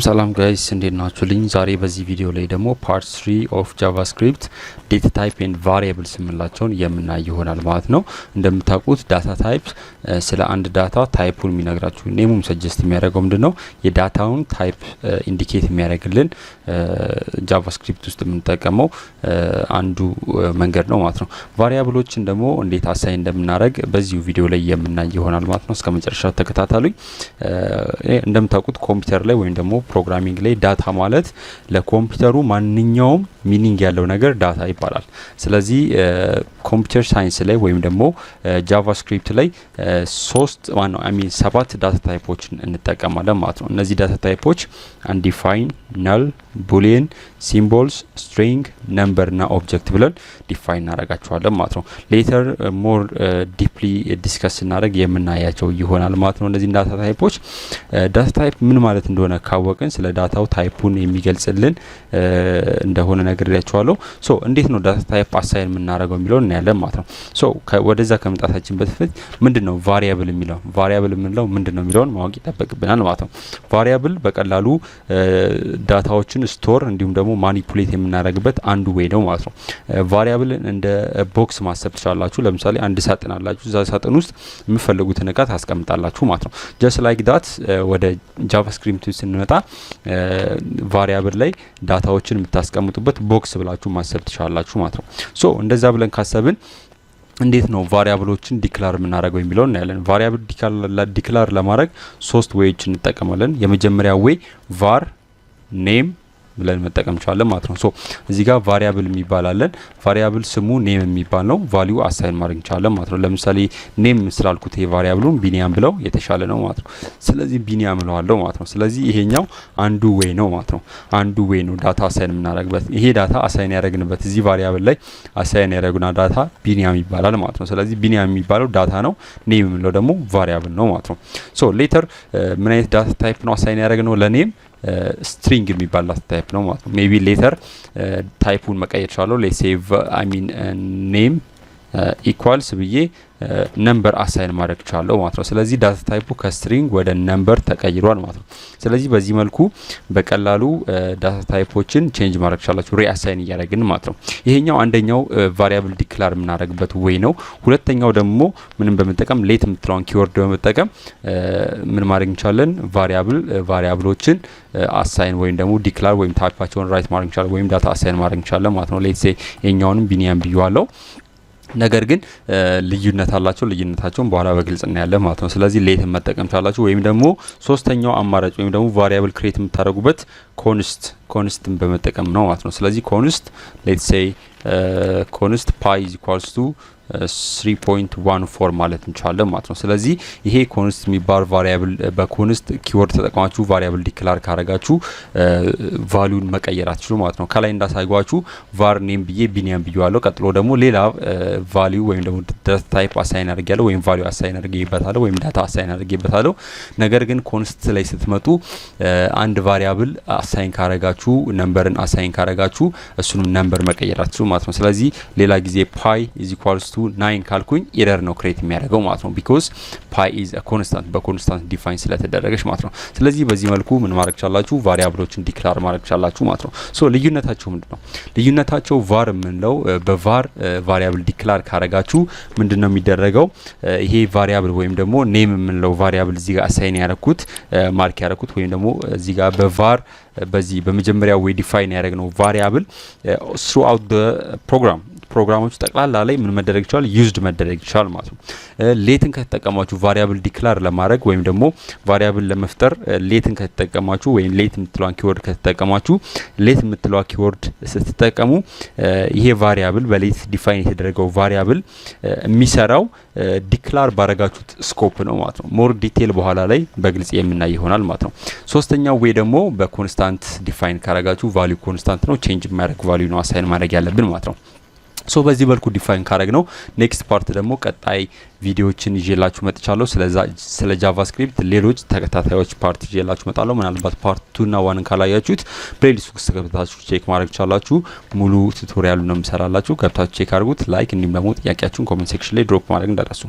ሰላም ጋይስ እንዴት ናችሁልኝ? ዛሬ በዚህ ቪዲዮ ላይ ደግሞ ፓርት 3 ኦፍ ጃቫስክሪፕት ዴታ ታይፕ ኤንድ ቫሪያብልስ የምንላቸውን የምናይ ይሆናል ማለት ነው። እንደምታውቁት ዳታ ታይፕ ስለ አንድ ዳታ ታይፑን የሚነግራችሁ ኔሙም ሰጀስት የሚያደርገው ምንድነው የዳታውን ታይፕ ኢንዲኬት የሚያደርግልን ጃቫስክሪፕት ውስጥ የምንጠቀመው አንዱ መንገድ ነው ማለት ነው። ቫሪያብሎችን ደግሞ እንዴት አሳይን እንደምናደርግ በዚሁ ቪዲዮ ላይ የምናይ ይሆናል ማለት ነው። እስከመጨረሻው ተከታተሉኝ። እንደምታውቁት ኮምፒውተር ላይ ወይም ደግሞ ፕሮግራሚንግ ላይ ዳታ ማለት ለኮምፒውተሩ ማንኛውም ሚኒንግ ያለው ነገር ዳታ ይባላል። ስለዚህ ኮምፒውተር ሳይንስ ላይ ወይም ደግሞ ጃቫስክሪፕት ላይ 7 ዳታ ታይፖችን እንጠቀማለን ማለት ነው። እነዚህ ዳታ ታይፖች አንዲፋይን፣ ነል፣ ቡሊየን፣ ሲምቦልስ፣ ስትሪንግ፣ ነምበር እና ኦብጀክት ብለን ዲፋይን እናደርጋቸዋለን ማለት ነው። ሌተር ሞር ዲፕሊ ዲስከስ እናደርግ የምናያቸው ይሆናል ማለት ነው። እነዚህ ዳታ ታይፖች ዳታ ታይፕ ምን ማለት እንደሆነ ካወቅን ስለ ዳታው ታይፑን የሚገልጽልን እንደሆነ ነግሬያችኋለሁ። ሶ እንዴት ነው ዳታ ታይፕ አሳይን የምናደርገው የሚለው እናያለን ማለት ነው። ሶ ወደዛ ከመጣታችን በፊት ምንድነው ቫሪያብል የሚለው ምንድነው የሚለውን ማወቅ ይጠበቅብናል ማለት ነው። ቫሪያብል በቀላሉ ዳታዎችን ስቶር እንዲሁም ደግሞ ማኒፑሌት የምናደርግበት አንዱ ዌይ ነው ማለት ነው። ቫሪያብልን እንደ ቦክስ ማሰብ ትችላላችሁ። ለምሳሌ አንድ ሳጥን አላችሁ። እዛ ሳጥን ውስጥ የምትፈልጉትን እቃ ታስቀምጣላችሁ ማለት ነው። ጀስት ላይክ ዳት ወደ ጃቫስክሪፕት ስንመጣ ቫሪያብል ላይ ዳታዎችን የምታስቀምጡበት ቦክስ ብላችሁ ማሰብ ትችላላችሁ ማለት ነው። ሶ እንደዛ ብለን ካሰብን እንዴት ነው ቫሪያብሎችን ዲክላር የምናደርገው የሚለው እናያለን። ቫሪያብል ዲክላር ለማድረግ 3 ዌይዎች እንጠቀማለን። የመጀመሪያው ዌይ var name ብለን መጠቀም እንችላለን ማለት ነው። ሶ እዚህ ጋር ቫሪያብል የሚባላለን ቫሪያብል ስሙ ኔም የሚባል ነው። ቫልዩ አሳይን ማድረግ እንችላለን ማለት ነው። ለምሳሌ ኔም ስላልኩት የቫሪያብሉን ቢኒያም ብለው የተሻለ ነው ማለት ነው። ስለዚህ ቢኒያም እለዋለሁ ማለት ነው። ስለዚህ ይሄኛው አንዱ ዌይ ነው ማለት ነው። አንዱ ዌይ ነው ዳታ አሳይን የምናደርግበት። ይሄ ዳታ አሳይን ያደረግንበት እዚህ ቫሪያብል ላይ አሳይን ያደረግና ዳታ ቢኒያም ይባላል ማለት ነው። ስለዚህ ቢኒያም የሚባለው ዳታ ነው። ኔም የሚለው ደግሞ ቫሪያብል ነው ማለት ነው። ሶ ሌተር ምን አይነት ዳታ ታይፕ ነው አሳይን ያደረግነው ለኔም string የሚባል ዳታ ታይፕ ነው ማለት ነው። ሜቢ ሌተር ታይፑን መቀየር ይችላል። ሌትስ ሴ ኔም ኢኳልስ ብዬ ነምበር አሳይን ማድረግ ይችላል ማለት ነው። ስለዚህ ዳታ ታይፑ ከስትሪንግ ወደ ነምበር ተቀይሯል ማለት ነው። ስለዚህ በዚህ መልኩ በቀላሉ ዳታ ታይፖችን ቼንጅ ማድረግ ይችላል ሪአሳይን እያደረግን ማለት ነው። ይሄኛው አንደኛው ቫሪያብል ዲክላር የምናደርግበት ዌይ ነው። ሁለተኛው ደግሞ ምንም በመጠቀም ሌት የምትለውን ኪወርድ በመጠቀም ምን ማድረግ እንችላለን ቫሪያብሎችን አሳይን ወይም ደግሞ ዲክላር ወይም ታይፓቸውን ራይት ማድረግ እንችላለን ወይም ዳታ አሳይን ማድረግ እንችላለን ማለት ነው። ሌትስ ሴ የኛውንም ቢኒያም ብየዋለሁ። ነገር ግን ልዩነት አላቸው። ልዩነታቸውን በኋላ በግልጽ እናያለን ማለት ነው። ስለዚህ ሌትን መጠቀም ቻላችሁ ወይም ደግሞ ሶስተኛው አማራጭ ወይም ደግሞ ቫሪያብል ክሬት የምታደርጉበት ኮንስትን በመጠቀም ነው ማለት ነው። ስለዚህ ኮንስት ሌትስ ሴይ ኮንስት ፓይ ኢዝ ኢኳልስ ቱ 3.14 ማለት እንችላለን ማለት ነው። ስለዚህ ይሄ ኮንስት የሚባል ቫሪያብል በኮንስት ኪወርድ ተጠቅማችሁ ቫሪያብል ዲክላር ካረጋችሁ ቫልዩን መቀየር አትችሉ ማለት ነው። ከላይ እንዳሳይጓችሁ var name ብዬ ቢኒያም ብየዋለሁ። ቀጥሎ ደግሞ ሌላ ቫልዩ ወይም ደግሞ ዳታ ታይፕ አሳይን አድርጌያለሁ ወይም ቫልዩ አሳይን አድርጌበታለሁ ወይም ዳታ አሳይን አድርጌበታለሁ። ነገር ግን ኮንስት ላይ ስትመጡ አንድ ቫሪያብል አሳይን ካረጋችሁ ነምበርን አሳይን ካረጋችሁ እሱንም ነምበር መቀየር አትችሉ ማለት ነው። ስለዚህ ሌላ ጊዜ pi is equals 9 ካልኩኝ ኤረር ነው ክሬት የሚያደርገው ማለት ነው። ቢኮዝ pi is a constant በኮንስታንት ዲፋይን ስለተደረገች ማለት ነው። ስለዚህ በዚህ መልኩ ምን ማድረግ ይችላልላችሁ ቫሪያብሎችን ዲክላር ማድረግ ይችላልላችሁ ማለት ነው። ሶ ልዩነታቸው ምንድነው? ልዩነታቸው var ምንለው በvar ቫሪያብል ዲክላር ካረጋችሁ ምንድነው የሚደረገው? ይሄ ቫሪያብል ወይም ደግሞ ኔም ምንለው ቫሪያብል እዚህ ጋር አሳይን ያደረኩት ማርክ ያደረኩት ወይም ደግሞ እዚህ ጋር በvar በዚህ በመጀመሪያው ዌይ ዲፋይን ያደረግነው ቫሪያብል throughout the ፕሮግራሞች ጠቅላላ ላይ ምን መደረግ ይችላል ዩዝድ መደረግ ይችላል ማለት ነው። ሌትን ከተጠቀማችሁ ቫሪያብል ዲክላር ለማድረግ ወይም ደግሞ ቫሪያብል ለመፍጠር ሌትን ከተጠቀማችሁ ወይም ሌት የምትለዋን ኪወርድ ከተጠቀማችሁ ሌት የምትለዋ ኪወርድ ስትጠቀሙ ይሄ ቫሪያብል በሌት ዲፋይን የተደረገው ቫሪያብል የሚሰራው ዲክላር ባረጋችሁት ስኮፕ ነው ማለት ነው። ሞር ዲቴል በኋላ ላይ በግልጽ የምናይ ይሆናል ማለት ነው። ሶስተኛው ዌይ ደግሞ በኮንስታንት ዲፋይን ካረጋችሁ ቫልዩ ኮንስታንት ነው ቼንጅ የማያደርግ ቫልዩ ነው አሳይን ማድረግ ያለብን ማለት ነው። ሶ በዚህ መልኩ ዲፋይን ካረግ ነው ኔክስት ፓርት ደግሞ ቀጣይ ቪዲዮዎችን ይዤላችሁ መጥቻለሁ። ስለ ጃቫስክሪፕት ሌሎች ተከታታዮች ፓርት ይዤላችሁ መጣለሁ። ምናልባት ፓርት 2 እና 1 ካላያችሁት ፕሌሊስት ውስጥ ገብታችሁ ቼክ ማድረግ ይችላልላችሁ። ሙሉ ቱቶሪያሉ ነው የምሰራላችሁ። ገብታችሁ ቼክ አድርጉት። ላይክ እንዲሁም ደግሞ ጥያቄያችሁን ኮሜንት ሴክሽን ላይ ድሮፕ ማድረግ እንዳትረሱ።